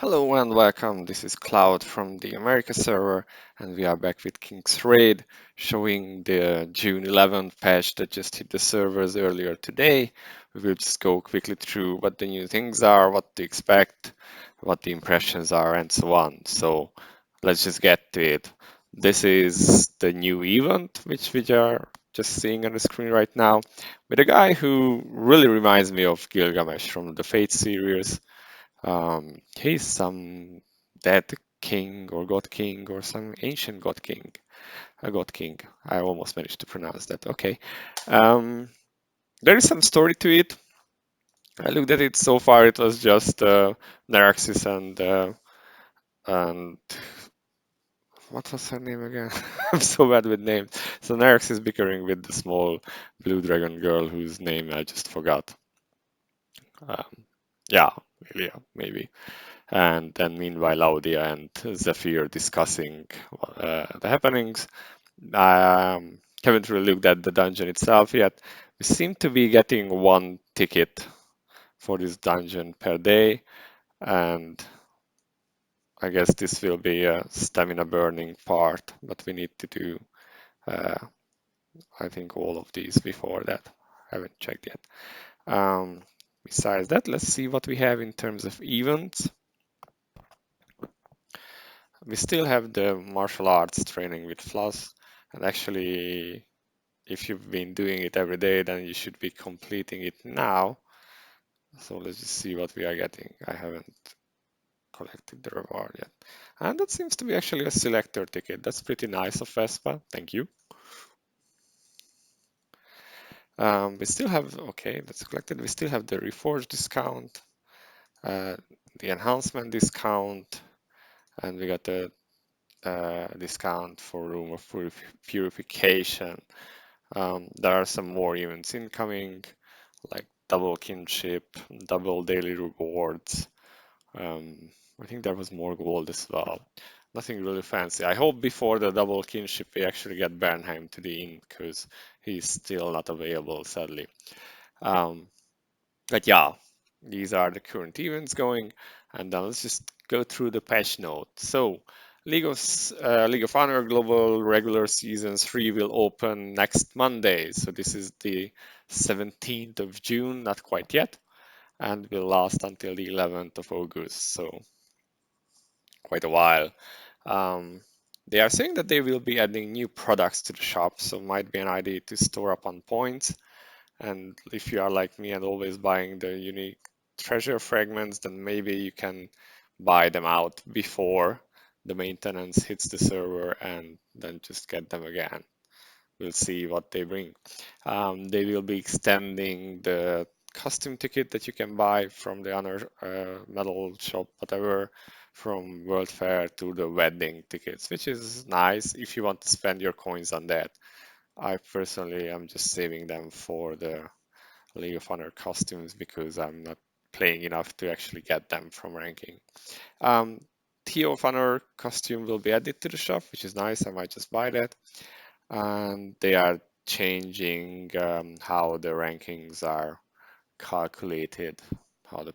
Hello and welcome. This is Cloud from the America server, and we are back with King's Raid, showing the June 11th patch that just hit the servers earlier today. We will just go quickly through what the new things are, what to expect, what the impressions are, and so on. So let's just get to it. This is the new event, which we are just seeing on the screen right now, with a guy who really reminds me of Gilgamesh from the Fate series. He's some dead king or god king or some ancient god king. A god king. I almost managed to pronounce that. Okay. Um, there is some story to it. I looked at it so far. It was just Naraxis and what was her name again? I'm so bad with names. So Naraxis bickering with the small blue dragon girl whose name I just forgot. Um, yeah, Lilia, maybe. And then meanwhile Laudia and Zephyr discussing the happenings. I haven't really looked at the dungeon itself yet. We seem to be getting one ticket for this dungeon per day, and I guess this will be a stamina burning part, but we need to do, uh, I think, all of these before that. I haven't checked yet. Besides that, let's see what we have in terms of events. We still have the martial arts training with Floss, and actually, if you've been doing it every day, then you should be completing it now. So let's just see what we are getting. I haven't collected the reward yet. And that seems to be actually a selector ticket. That's pretty nice of Vespa. Thank you. We still have, okay, that's collected. We still have the Reforge discount, uh, the enhancement discount, and we got the discount for room of purification. There are some more events incoming, like double kinship, double daily rewards. I think there was more gold as well. Nothing really fancy. I hope before the double kinship we actually get Bernheim to the inn because he's still not available, sadly. Um, but yeah, these are the current events going, and then let's just go through the patch notes. So, League of Honor Global Regular Season 3 will open next Monday. So this is the 17th of June, not quite yet, and will last until the 11th of August. So quite a while. Um, they are saying that they will be adding new products to the shop, so might be an idea to store up on points. And if you are like me and always buying the unique treasure fragments, then maybe you can buy them out before the maintenance hits the server and then just get them again. We'll see what they bring. They will be extending the custom ticket that you can buy from the honor medal shop, whatever, from World Fair to the wedding tickets, which is nice if you want to spend your coins on that. I personally am just saving them for the League of Honor costumes because I'm not playing enough to actually get them from ranking. Um, Theo of Honor costume will be added to the shop, which is nice. I might just buy that. And they are changing how the rankings are calculated, how the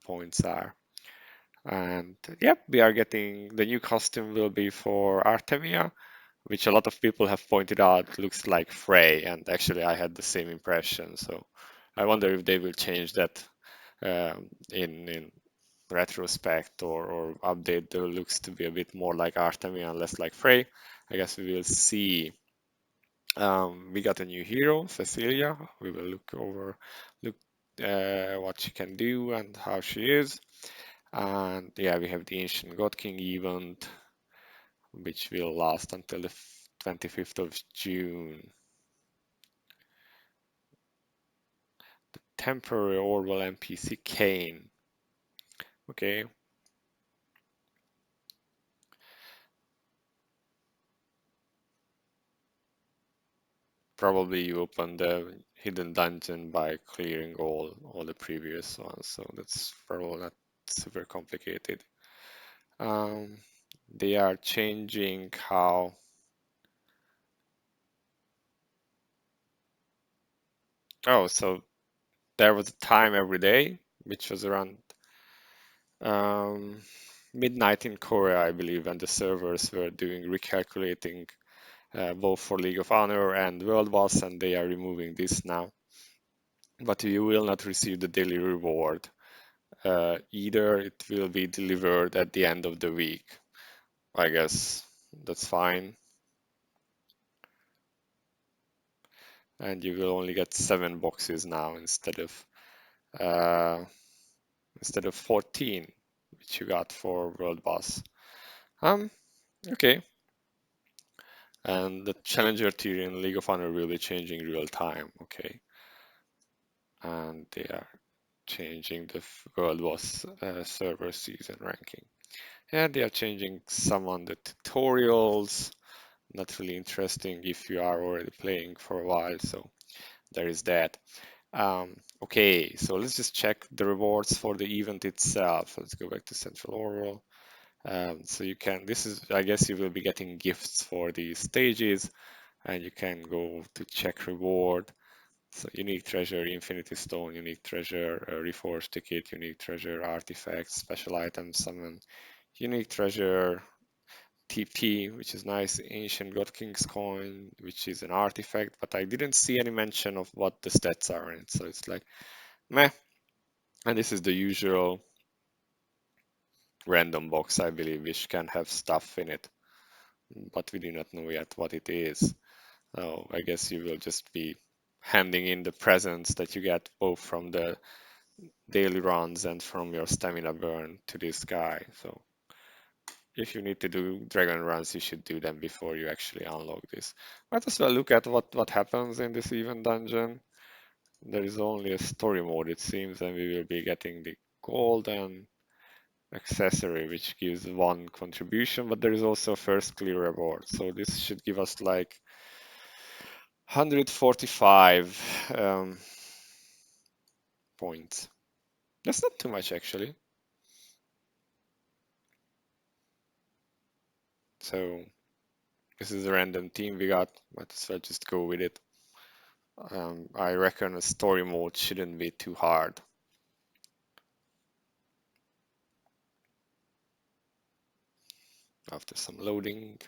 points are. And yep, we are getting the new costume will be for Artemia, which a lot of people have pointed out looks like Frey, and actually I had the same impression. So I wonder if they will change that in retrospect or update the looks to be a bit more like Artemia and less like Frey. I guess we will see. We got a new hero, Cecilia. We will look what she can do and how she is. And yeah, we have the Ancient God King event, which will last until the 25th of June. Temporary Orwell NPC Kane. Okay. Probably you open the hidden dungeon by clearing all the previous ones, so that's probably not super complicated. Um, they are changing how. Oh, so there was a time every day, which was around um, midnight in Korea, I believe, and the servers were doing recalculating both for League of Honor and World Boss, and they are removing this now. But you will not receive the daily reward. Either it will be delivered at the end of the week. I guess that's fine. And you will only get 7 boxes now uh, instead of 14, which you got for World Boss. Okay. And the Challenger tier in League of Honor will be changing real time. Okay. And they are changing the World Boss server season ranking. And they are changing some on the tutorials. Not really interesting if you are already playing for a while. So there is that. Okay, so let's just check the rewards for the event itself. Let's go back to Central Oral. So you can, this is, I guess you will be getting gifts for these stages, and you can go to check reward. So unique treasure, infinity stone, unique treasure, reforged ticket, unique treasure, artifacts, special items, summon, unique treasure, TP, which is nice, ancient God King's coin, which is an artifact, but I didn't see any mention of what the stats are in it. So it's like, meh. And this is the usual random box, I believe, which can have stuff in it, but we do not know yet what it is. So I guess you will just be handing in the presents that you get both from the daily runs and from your stamina burn to this guy. So if you need to do dragon runs, you should do them before you actually unlock this. Might as well look at what happens in this event dungeon. There is only a story mode, it seems, and we will be getting the golden accessory, which gives 1 contribution, but there is also a first clear reward. So this should give us like 145 points. That's not too much actually. So this is a random team we got. Might as well just go with it. I reckon a story mode shouldn't be too hard. After some loading.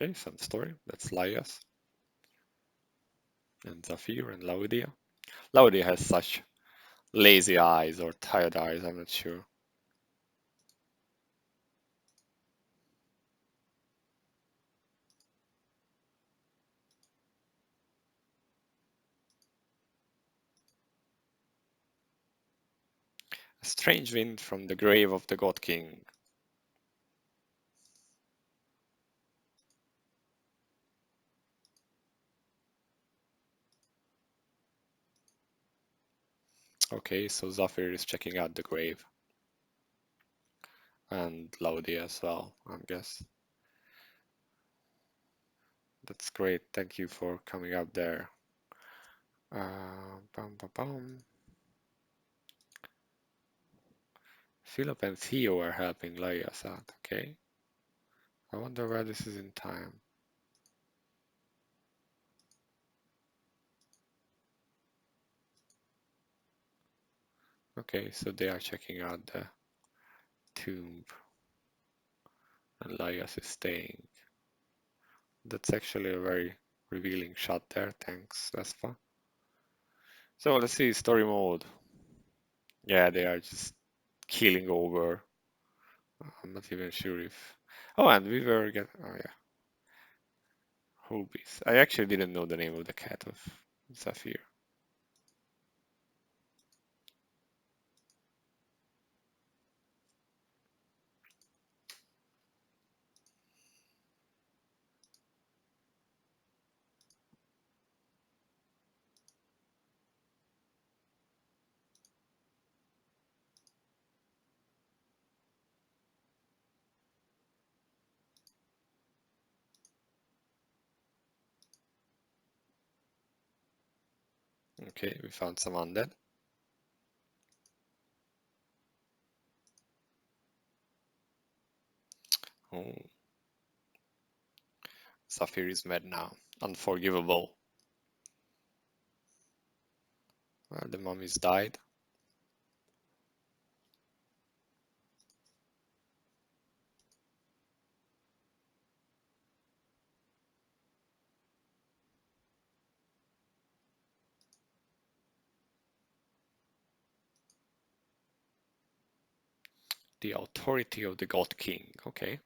Okay, some story. That's Laias and Zafir and Laudia. Laudia has such lazy eyes or tired eyes, I'm not sure. A strange wind from the grave of the God King. Okay, so Zafir is checking out the grave. And Laudia as well, I guess. That's great. Thank you for coming up there. Bum, bum, bum. Philip and Theo are helping Laias out. Okay. I wonder where this is in time. Okay, so they are checking out the tomb. And Laias is staying. That's actually a very revealing shot there. Thanks, Vespa. So let's see, story mode. Yeah, they are just keeling over. I'm not even sure if. Oh, and we were get. Oh yeah, Hobbies. I actually didn't know the name of the cat of Zafir. Okay, we found some undead. Oh, Saphir is mad now. Unforgivable. Well, the mummies died. The authority of the God King. Okay.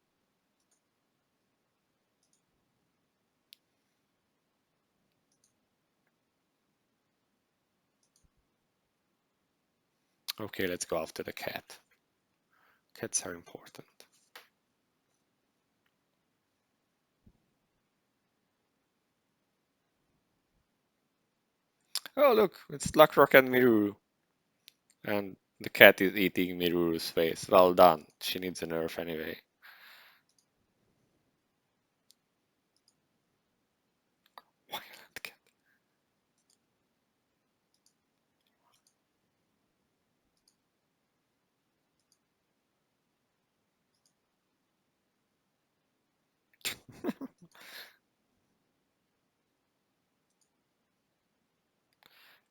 Okay, let's go after the cat. Cats are important. Oh, look, it's Luckrock and Miruru. And the cat is eating Miruru's face. Well done. She needs a nerf anyway. Violent cat.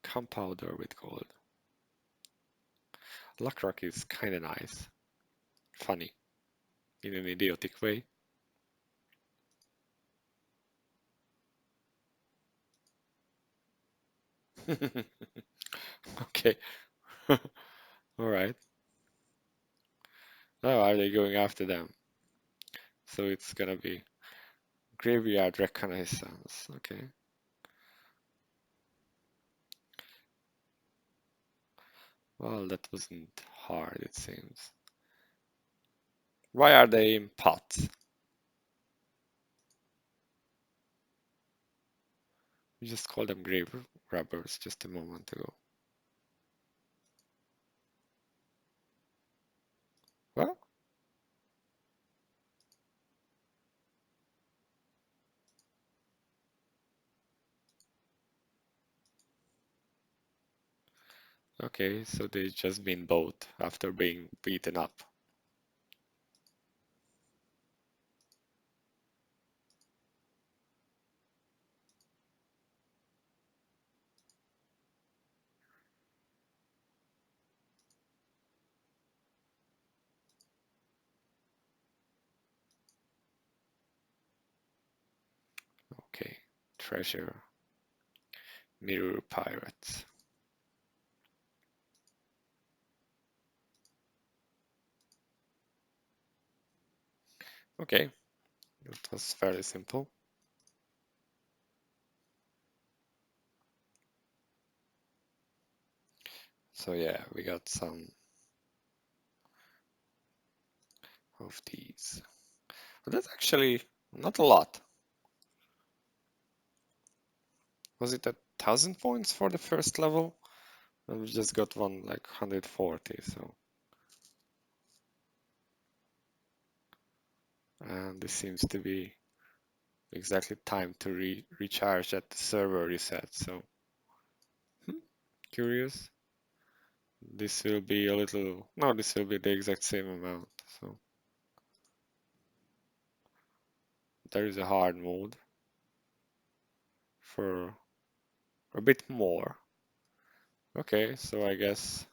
Compounder with gold. Luckrock is kinda nice. Funny. In an idiotic way. Okay. Alright. Now are they going after them? So it's gonna be graveyard reconnaissance. Okay. Well, that wasn't hard, it seems. Why are they in pots? You just called them grave robbers just a moment ago. Well, okay, so they've just been bought after being beaten up. Okay, treasure, mirror pirates. Okay, it was fairly simple. So yeah, we got some of these. But that's actually not a lot. Was it 1,000 points for the first level? And we just got one like 140, so. And this seems to be exactly time to recharge at the server reset, so. Curious. This will be a little, no, this will be the exact same amount, so. There is a hard mode for a bit more. Okay, so I guess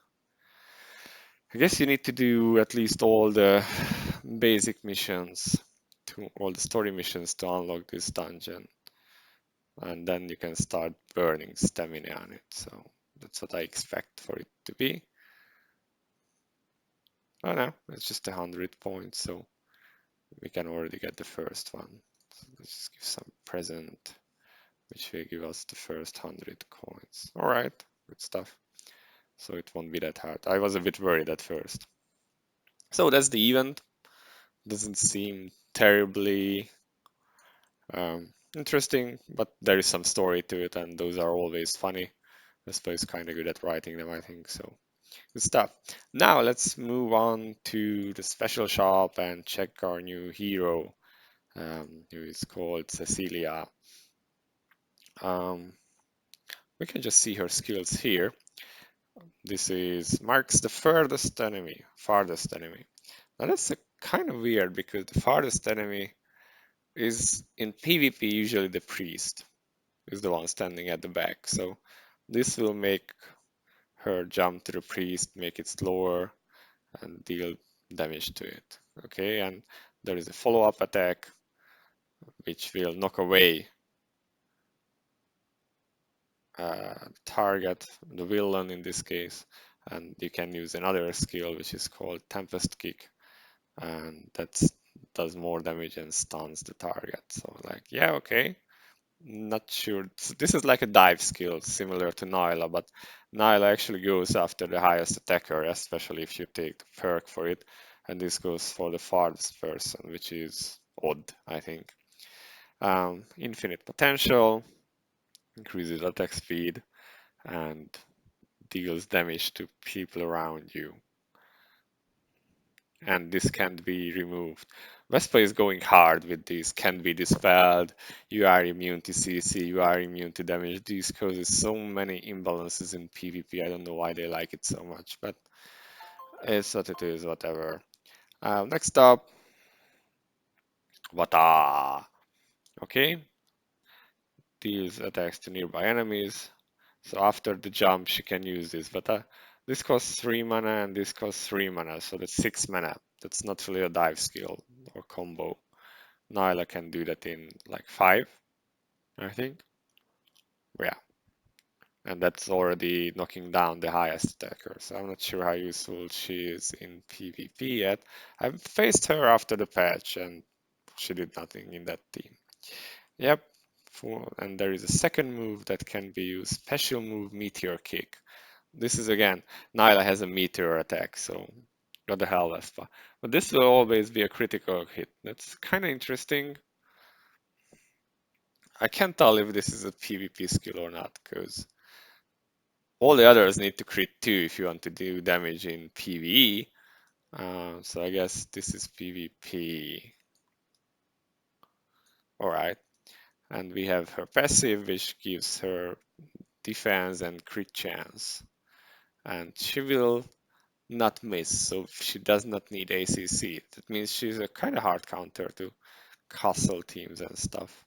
you need to do at least all the basic missions, to all the story missions to unlock this dungeon. And then you can start burning stamina on it. So that's what I expect for it to be. Oh no, it's just 100 points, so we can already get the first one. So let's just give some present, which will give us the first 100 coins. All right, good stuff. So it won't be that hard. I was a bit worried at first. So that's the event. Doesn't seem terribly interesting, but there is some story to it, and those are always funny. Vespa is kind of good at writing them, I think. So good stuff. Now let's move on to the special shop and check our new hero, who is called Cecilia. Um, we can just see her skills here. This is marks the farthest enemy. Now that's kind of weird because the farthest enemy is in PvP usually the priest is the one standing at the back. So this will make her jump to the priest, make it slower, and deal damage to it. Okay, and there is a follow-up attack which will knock away target, the villain in this case, and you can use another skill which is called Tempest Kick, and that does more damage and stuns the target. So like, yeah, okay, not sure. This is like a dive skill similar to Nyla, but Nyla actually goes after the highest attacker, especially if you take the perk for it, and this goes for the farthest person, which is odd, I think. Infinite potential increases attack speed and deals damage to people around you. And this can't be removed. Vespa is going hard with this, can be dispelled, you are immune to CC, you are immune to damage. This causes so many imbalances in PvP, I don't know why they like it so much, but it's what it is, whatever. Next up, Vata. Okay, deals attacks to nearby enemies. So after the jump, she can use this, but this costs 3 mana and this costs 3 mana, so that's 6 mana. That's not really a dive skill or combo. Nyla can do that in like 5, I think. Yeah, and that's already knocking down the highest attacker, so I'm not sure how useful she is in PvP yet. I've faced her after the patch and she did nothing in that team. Yep, and there is a second move that can be used, special move Meteor Kick. This is again, Nyla has a meteor attack, so what the hell, Vespa. But this will always be a critical hit. That's kind of interesting. I can't tell if this is a PvP skill or not, because all the others need to crit too if you want to do damage in PvE. So I guess this is PvP. Alright. And we have her passive, which gives her defense and crit chance. And she will not miss, so she does not need ACC. That means she's a kind of hard counter to castle teams and stuff.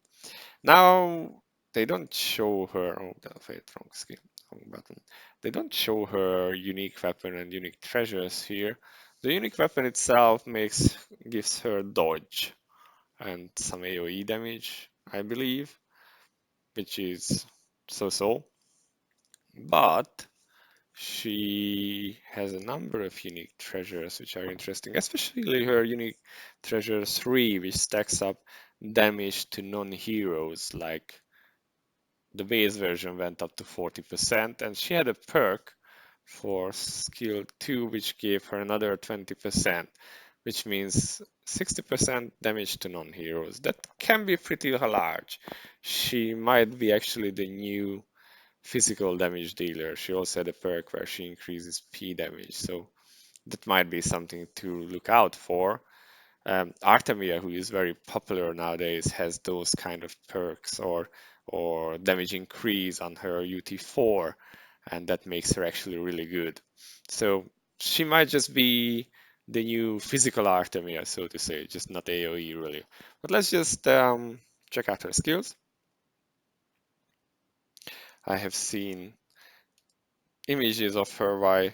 Now they don't show her. Oh, wait, wrong skill, wrong button. They don't show her unique weapon and unique treasures here. The unique weapon itself gives her dodge and some AoE damage, I believe, which is so-so. But she has a number of unique treasures which are interesting, especially her unique treasure 3, which stacks up damage to non-heroes. Like the base version went up to 40%, and she had a perk for skill 2, which gave her another 20%, which means 60% damage to non-heroes. That can be pretty large. She might be actually the new physical damage dealer. She also had a perk where she increases P damage, so that might be something to look out for. Artemia, who is very popular nowadays, has those kind of perks or damage increase on her UT4, and that makes her actually really good. So she might just be the new physical Artemia, so to say, just not AoE really. But let's just check out her skills. I have seen images of her why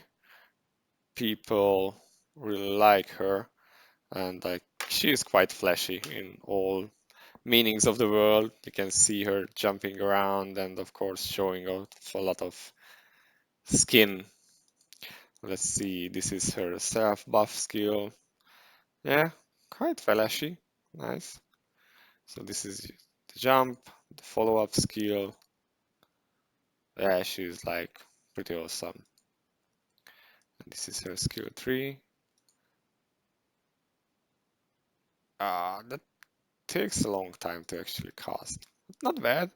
people really like her, and like she is quite flashy in all meanings of the world. You can see her jumping around and of course showing off a lot of skin. Let's see, this is her self buff skill. Yeah, quite flashy. Nice. So this is the jump, the follow-up skill. Yeah, she's like pretty awesome. And this is her skill 3. That takes a long time to actually cast. Not bad.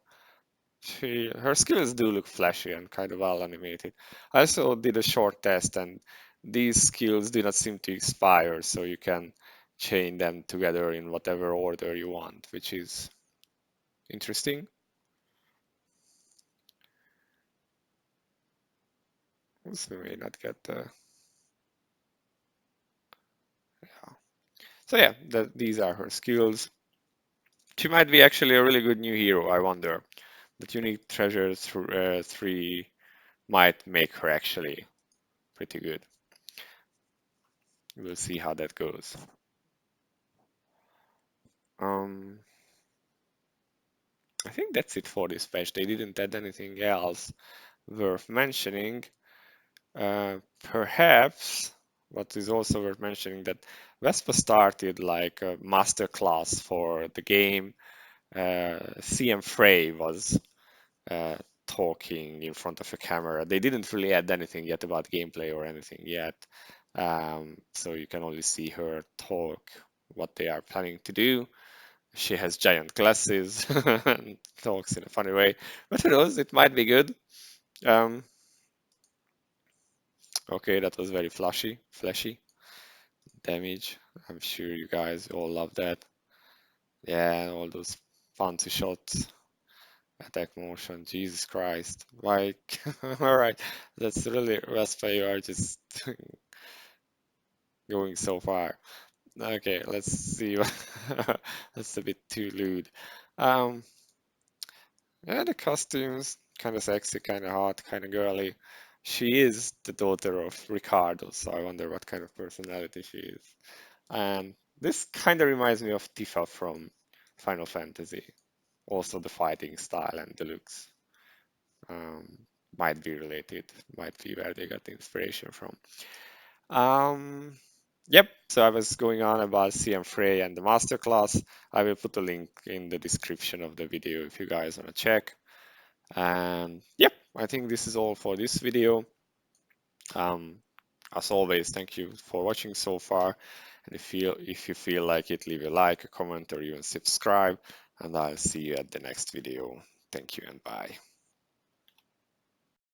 Her skills do look flashy and kind of well animated. I also did a short test, and these skills do not seem to expire, so you can chain them together in whatever order you want, which is interesting. So we may not get the yeah. So yeah, these are her skills. She might be actually a really good new hero, I wonder. That unique treasure 3 might make her actually pretty good. We'll see how that goes. Um, I think that's it for this patch. They didn't add anything else worth mentioning. Perhaps what is also worth mentioning that Vespa started like a master class for the game. CM Frey was talking in front of a camera. They didn't really add anything yet about gameplay or anything yet. So you can only see her talk what they are planning to do. She has giant glasses and talks in a funny way. But who knows, it might be good. Um, okay, that was very flashy damage. I'm sure you guys all love that. Yeah, all those fancy shots, attack motion, Jesus Christ. Like, alright, that's really Vespa, you are just going so far. Okay, let's see. That's a bit too lewd. Um, yeah, the costumes, kind of sexy, kind of hot, kind of girly. She is the daughter of Ricardo, so I wonder what kind of personality she is. And this kind of reminds me of Tifa from Final Fantasy. Also, the fighting style and the looks might be related, might be where they got the inspiration from. Um, yep, so I was going on about CM Frey and the masterclass. I will put a link in the description of the video if you guys want to check. And yep, I think this is all for this video. Um, as always, thank you for watching so far. And if you feel like it, leave a like, a comment, or even subscribe. And I'll see you at the next video. Thank you and bye.